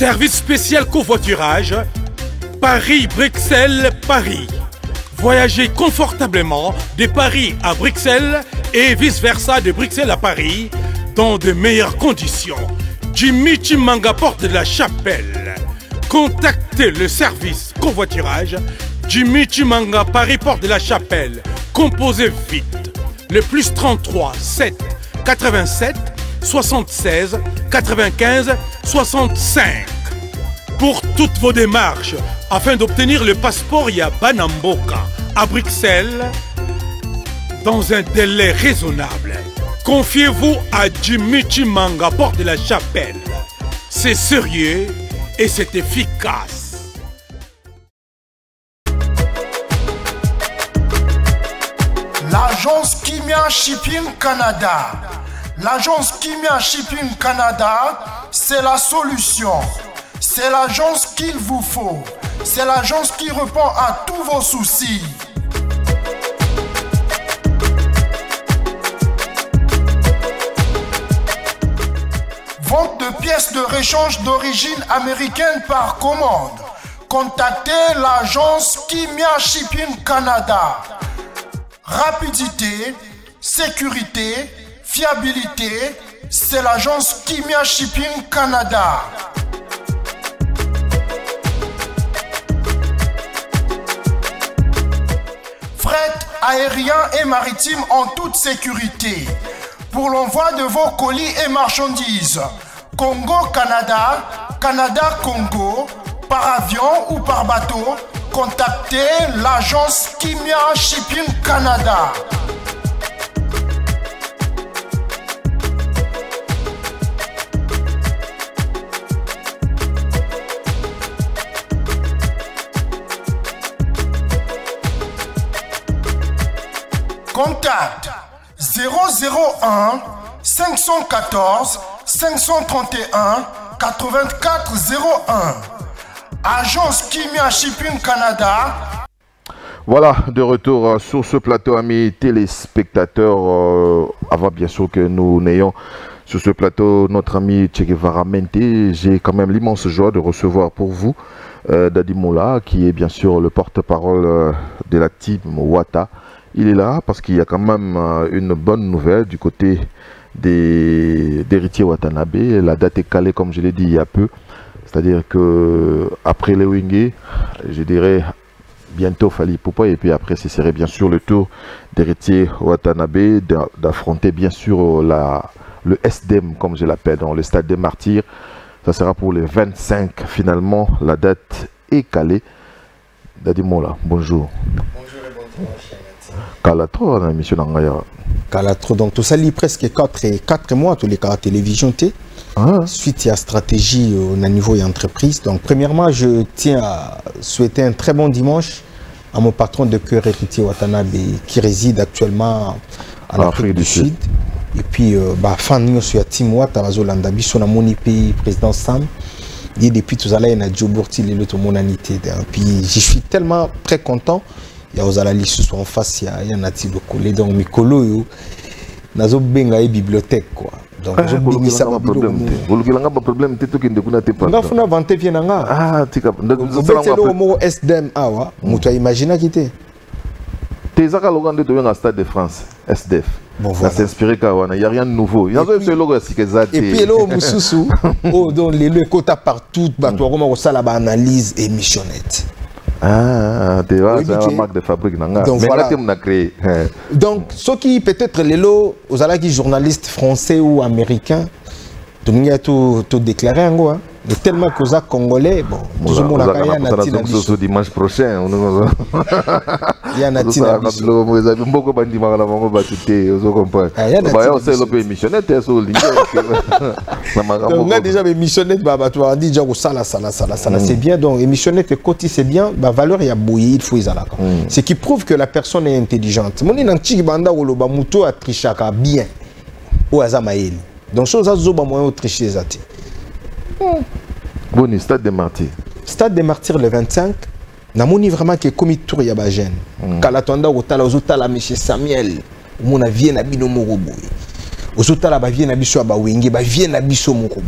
Service spécial covoiturage, Paris-Bruxelles-Paris. Voyagez confortablement de Paris à Bruxelles et vice-versa de Bruxelles à Paris dans de meilleures conditions. Jimmy Chimanga, porte de la Chapelle. Contactez le service covoiturage Jimmy Chimanga, Paris, porte de la Chapelle. Composez vite. Le plus 33 7 87 76 95 65. Pour toutes vos démarches, afin d'obtenir le passeport Yabanamboka à Bruxelles, dans un délai raisonnable, confiez-vous à Jimmy Chimanga, porte de la Chapelle. C'est sérieux et c'est efficace. L'agence Kimia Shipping Canada. L'agence Kimia Shipping Canada, c'est la solution. C'est l'agence qu'il vous faut. C'est l'agence qui répond à tous vos soucis. Vente de pièces de rechange d'origine américaine par commande. Contactez l'agence Kimia Shipping Canada. Rapidité, sécurité, fiabilité, c'est l'agence Kimia Shipping Canada. Fret aérien et maritime en toute sécurité. Pour l'envoi de vos colis et marchandises, Congo-Canada, Canada-Congo, par avion ou par bateau, contactez l'agence Kimia Shipping Canada. Contact 001 514 531 8401. Agence Kimia Shipping Canada. Voilà, de retour sur ce plateau, amis téléspectateurs. Avant bien sûr que nous n'ayons sur ce plateau notre ami Che Guevara Menté, j'ai quand même l'immense joie de recevoir pour vous Dadi Moula, qui est bien sûr le porte-parole de la team Wata. Il est là parce qu'il y a quand même une bonne nouvelle du côté des héritiers Watanabe. La date est calée, comme je l'ai dit il y a peu. C'est-à-dire que après les Wingé, je dirais bientôt Fali Poupa, et puis après ce serait bien sûr le tour d'héritier Watanabe d'affronter bien sûr le SDM, comme je l'appelle, dans le stade des Martyrs. Ça sera pour les 25 finalement. La date est calée. Dadi Moula, bonjour. Bonjour et bon dimanche. Kalatro, on a émission d'Angaya. Kalatro, donc tout ça lit presque 4 mois, tous les cas à télévision. Suite à stratégie au niveau et entreprise. Donc, premièrement, je tiens à souhaiter un très bon dimanche à mon patron de cœur, héritier Watanabe, qui réside actuellement en Afrique du Sud. Et puis, fan sur Team Wata, Bazolanda, Bissona Monipi, président Sam. Et depuis tout à l'heure, il y a Djobourti, l'automonanité. Puis, je suis tellement très content. Il y a aux analystes ce soir en face, il y a Nati de collé. Donc, Mikolo, il y a une bibliothèque, quoi. Donc, je n'ai pas de problème. Vous avez un problème, tu as un vente bien. Ah, tu as un SDM. Tu as imaginé qui était. Tu as un stade de France, SDF. Bon, ça s'est inspiré, il n'y a rien de nouveau. Il y a un logo aussi que ça. Et puis, là, Moussoussou, dans les quotas partout, tu as une analyse et missionnette. Ah, tu vois, c'est une marque de fabrique. Donc, voilà. Donc, ceux qui peut-être les lots, aux journalistes français ou américains, tout le monde a tout déclaré en gros. Mais tellement que les Congolais, bon, tout le monde a gagné un natif. C'est dimanche prochain. Il y a un natif. Vous avez beaucoup de gens qui ont battu. Vous comprenez. Il y a un missionnaire. Donc, là, déjà, les missionnaires, tu as dit, c'est bien. Donc, les missionnaires, c'est bien. La valeur, il y a bouilli, il faut y aller. Ce qui prouve que la personne est intelligente. Mon inanti banda ou le bamuto a triché bien. Ou azamaeli. Donc, chose à zoba moyen tricher les atis. Bon, stade des Martyrs. Stade des Martyrs le 25. Namoni vraiment que comme tour ya ba jeune. Kalatonda otala ozotala monsieur Samuel. Mona vie na bino morobo. Ozotala ba vie na biso ba wenge ba vie na biso morobo.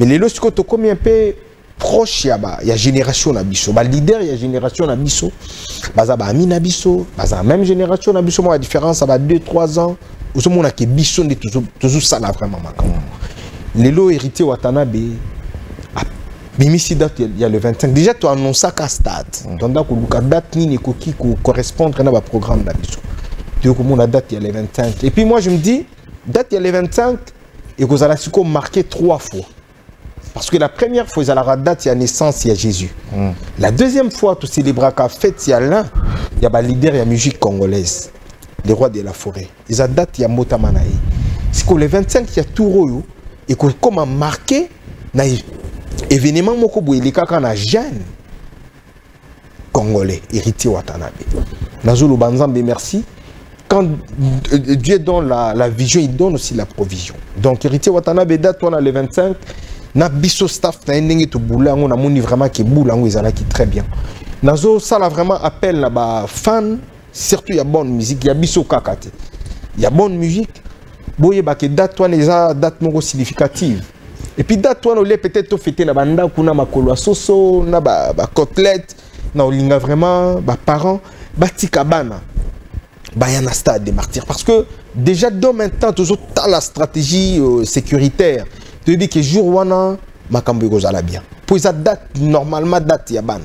Mais les lorsque tu comme un peu proche, il y a génération nabiso. Bah leader, il y a génération nabiso. Baza ba ami nabiso. Baza même génération nabiso. Moi la différence, ça va 2-3 ans. Vous savez, on a que biso de toujours ça là vraiment maintenant. Les lots héritiers Watanabe. Mais si date il y a le 25. Déjà tu annonces ça qu'à stade. Donc la date ni qui correspondre à notre programme nabiso. Donc comment la date il y a le 25. Et puis moi je me dis date il y a le 25 et que vous allez marquer 3 fois. Parce que la première fois, il y a la date, il y a naissance, il y a Jésus. La deuxième fois, tu célébres la fête, il y a l'un, il y a le leader, il y a la musique congolaise, les rois de la forêt. Il y a la date, il y a Mota Manaï. C'est que le 25, il y a tout Royo, et que comme marqué, l'événement, il y a un jeune congolais, héritier Watanabe. Nazolo Banzambe, merci. Quand Dieu donne la vision, il donne aussi la provision. Donc, héritier Watanabe, date, on a le 25. Na biso staff na ndenge to boulango na moni vraiment que boulango ezala qui très bien. Nazo ça là vraiment appel na ba fan surtout il y a bonne musique, il y a biso kakate. Il y a bonne musique. Boye ba que date toi les date moko significative. Et puis date toi on les peut-être to fêter na banda kuna makolo soso na ba côtelette na olinga vraiment ba parents ba tikabana. Ba ya na stade des martyrs parce que déjà dans maintenant toujours la stratégie sécuritaire. Tu dis que jour wana makambo kozala bien. Pour ça date normalement date ya bana.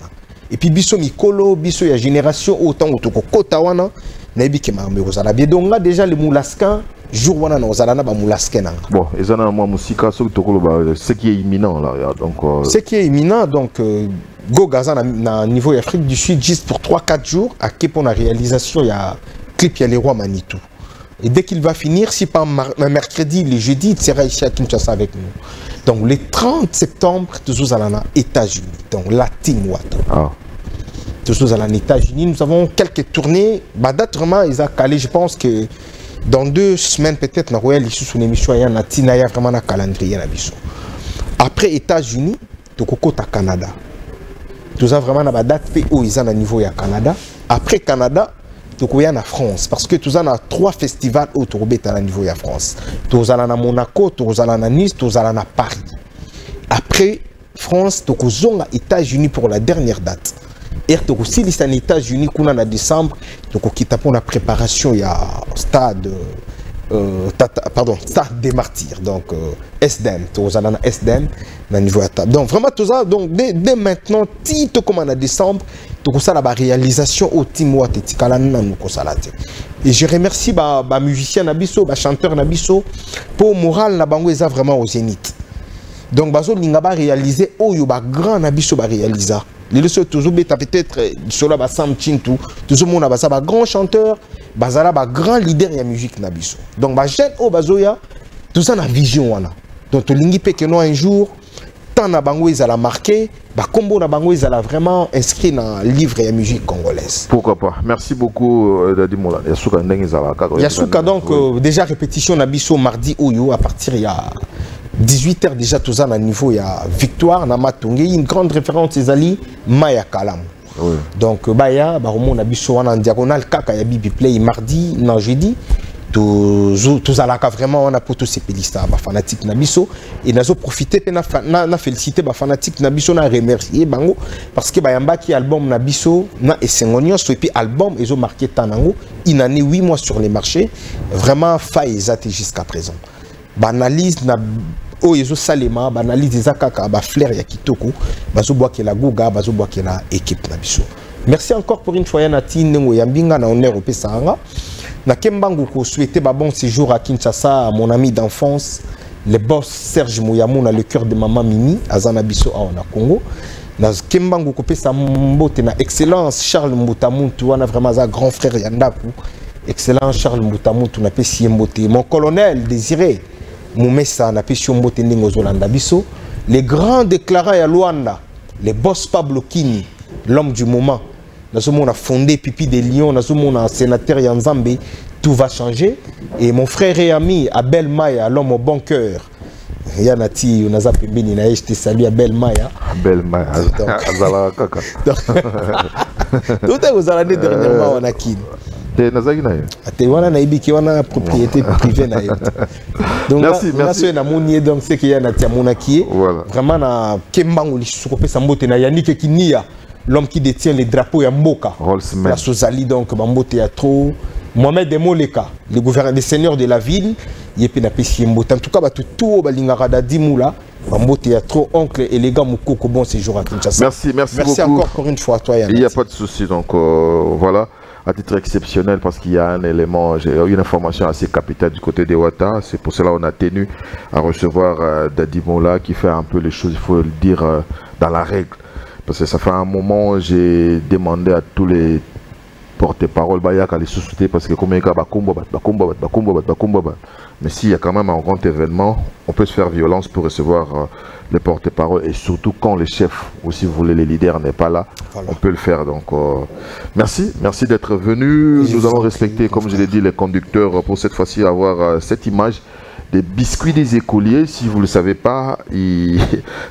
Et puis biso mikolo biso ya génération autant otoko kota wana na bi ke makambo kozala bien. Donc là déjà le moulaskan jour wana na ozala na ba moulaskan nanga. Bon, ezana moi musika so tokolo ba ce qui est imminent là donc ce qui est imminent donc go gaza na niveau Afrique du Sud juste pour 3-4 jours à pour la réalisation il y a clip il y a les rois Manitou. Et dès qu'il va finir, si pas mercredi, le jeudi, il sera ici à Kinshasa avec nous. Donc le 30 septembre, toujours à les États-Unis. Donc la Team Wata. Toujours à les États-Unis. Nous avons quelques tournées. Date vraiment, ils ont calé. Je pense que dans 2 semaines, peut-être, nous avons ici sur l'émission, il y a vraiment un calendrier. Après États-Unis, nous avons au Canada. Nous avons vraiment une date où ils ont un niveau au Canada. Après Canada, donc il y a en France parce que tu as 3 festivals autour de niveau de France. Tu as à Monaco, tu as à Nice, tu as à Paris. Après France, tu as aux États-Unis pour la dernière date. Et tu as aussi les États-Unis qu'on a en décembre, tu as pour la préparation il y a stade stade des martyrs donc SDM, tu as à SDM na niveau de table. Donc vraiment tout ça donc dès maintenant tito comme en décembre donc ça la réalisation au team Wata tikala na nous ça et je remercie ba musicien nabiso ba chanteur nabiso pour moral na bango eza vraiment au zénith. Donc bazo linga ba réaliser oyo ba grand nabiso ba réaliser les leçons toujours peut-être sur ba Sam Chintu toujours mon ba ça ba grand chanteur bazala ba grand leader ya musique nabiso. Donc ba jeune o bazoya tout ça na vision wana. Donc to lingi pe que no un jour tant na bango ezala marqué ba combo na bango ezala vraiment inscrit dans livre et musique congolaise. Pourquoi pas. Merci beaucoup Dadi Mola. Yasuka ndenge ezala ka. Yasuka donc déjà répétition na biso mardi oyo à partir il y a 18h déjà tout ça à niveau il y a victoire na Matonge une grande référence ezali Maya Kalam. Oui. Donc baya ba romo na biso wana en diagonale kaka ya bibi play mardi non jeudi tous à la vraiment on a pour tous ces pélistes fanatiques nabiso et nazo profiter na féliciter ba fanatique nabiso na remercier bango parce que bayamba qui album nabiso na esengonio so et puis album ils ont marqué tanango une année 8 mois sur les marchés vraiment faille exact jusqu'à présent banalise na o yezo salema banalise des akaka ba flair ya kitoko bazo boake la goga bazo boake la équipe nabiso. Merci encore pour une fois na tinengo yambinga na honneur au pesanga. Na Kembangu ko souhaiter bon séjour à Kinshasa à mon ami d'enfance le boss Serge Mouyamou le cœur de maman Mimi azana biso a Congo. Na Kembangu ko pesa mbote na excellence Charles Mbutamuntu wana vraiment za grand frère yandaku. Excellent Charles Mbutamuntu na pesi mbote mon colonel désiré Moumessa na pesi mbote ndingo zolanda biso les grands déclarants ya Luanda les boss Pablo Kini l'homme du moment. On a fondé Pipi des Lions, on a sénateur Yanzambe, tout va changer. Et mon frère et ami Abel Maya, l'homme au bon cœur. Yanati, on a zappé Beni na je te salue Abel Maya. Abel Maya, Azala Kaka. Tout est aux années dernièrement on a qui. T'es Nazaki na yo. Ate wana na ibiki wana propriété privée na yo. Donc merci, merci. Na monier donc c'est qu'il y a na tiamona qui est vraiment na kembango li sukope sambote na Yannick Kinia, l'homme qui détient les drapeaux ya Mboka. La Sozali donc Bambote ya trop. Mohamed Demoleka, le gouverneur des seigneurs de la ville, yepi na pesi Mbote. En tout cas tout balingara da Dimula. Bambote ya trop oncle élégant Moukoko, bon séjour à Kinshasa. Merci beaucoup. Encore une fois à toi Yannick. Il n'y a pas de souci donc voilà. À titre exceptionnel parce qu'il y a un élément, j'ai eu une information assez capitale du côté des Ouattara. C'est pour cela qu'on a tenu à recevoir Dadi Mola qui fait un peu les choses, il faut le dire, dans la règle. Parce que ça fait un moment, j'ai demandé à tous les porte-parole les sociétés parce que comme mais s'il y a quand même un grand événement, on peut se faire violence pour recevoir les porte-parole et surtout quand le chef, ou si vous voulez les leaders n'est pas là, on peut le faire. Donc merci d'être venu. Nous allons respecter, comme je l'ai dit, les conducteurs pour cette fois-ci avoir cette image des biscuits des écoliers. Si vous ne le savez pas,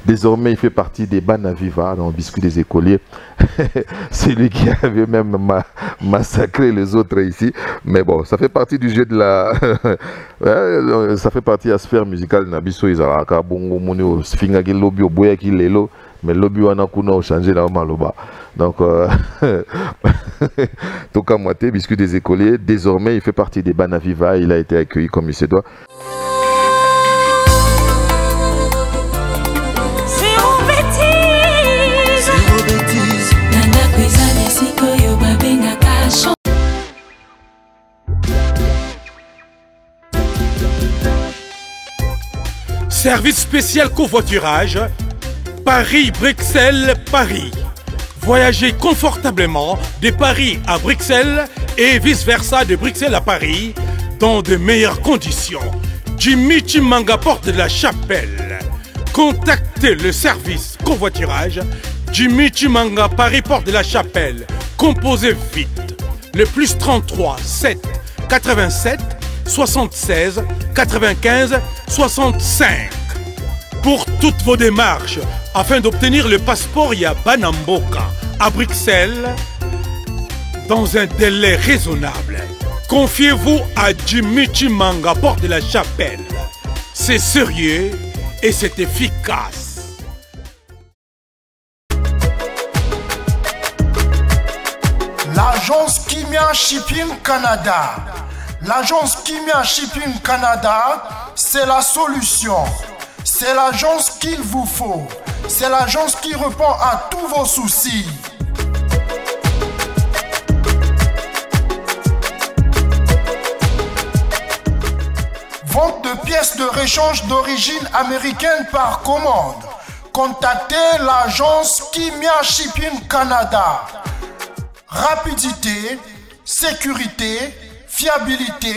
désormais il fait partie des Banaviva, donc biscuits des écoliers. C'est lui qui avait même massacré les autres ici. Mais bon, ça fait partie du jeu de la... ça fait partie de la sphère musicale. Nabiso Izaraka, Bongo Mounio, Sfingagi Lobby, Boyaki Lelo, mais Lobby Wanakuna a changé dans Maloba. Donc, Toka Moité, biscuit des écoliers, désormais il fait partie des Banaviva. Il a été accueilli comme il se doit. Service spécial covoiturage, Paris-Bruxelles-Paris. Voyagez confortablement de Paris à Bruxelles et vice-versa de Bruxelles à Paris dans de meilleures conditions. Jimmy Chimanga, porte de la Chapelle. Contactez le service covoiturage Jimmy Chimanga, Paris, porte de la Chapelle. Composez vite. Le plus 33 7 87 76 95 65. Pour toutes vos démarches, afin d'obtenir le passeport Banamboka à Bruxelles, dans un délai raisonnable, confiez-vous à Jimmy Chimanga, porte de la Chapelle. C'est sérieux et c'est efficace. L'agence Kimia Shipping Canada. L'agence Kimia Shipping Canada, c'est la solution. C'est l'agence qu'il vous faut. C'est l'agence qui répond à tous vos soucis. Vente de pièces de rechange d'origine américaine par commande. Contactez l'agence Kimia Shipping Canada. Rapidité, sécurité, fiabilité,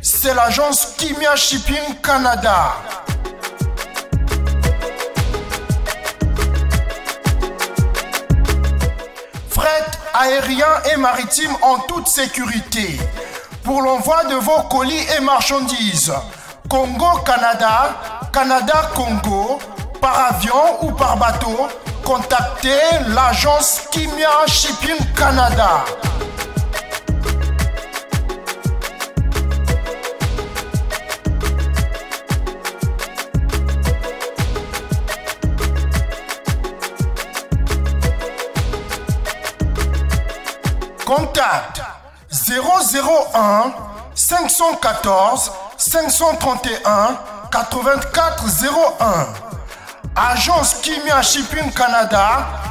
c'est l'agence Kimia Shipping Canada. Fret aérien et maritime en toute sécurité. Pour l'envoi de vos colis et marchandises, Congo-Canada, Canada-Congo, par avion ou par bateau, contactez l'agence Kimia Shipping Canada. Contact 001 514 531 8401. Agence Kimia Shipping Canada,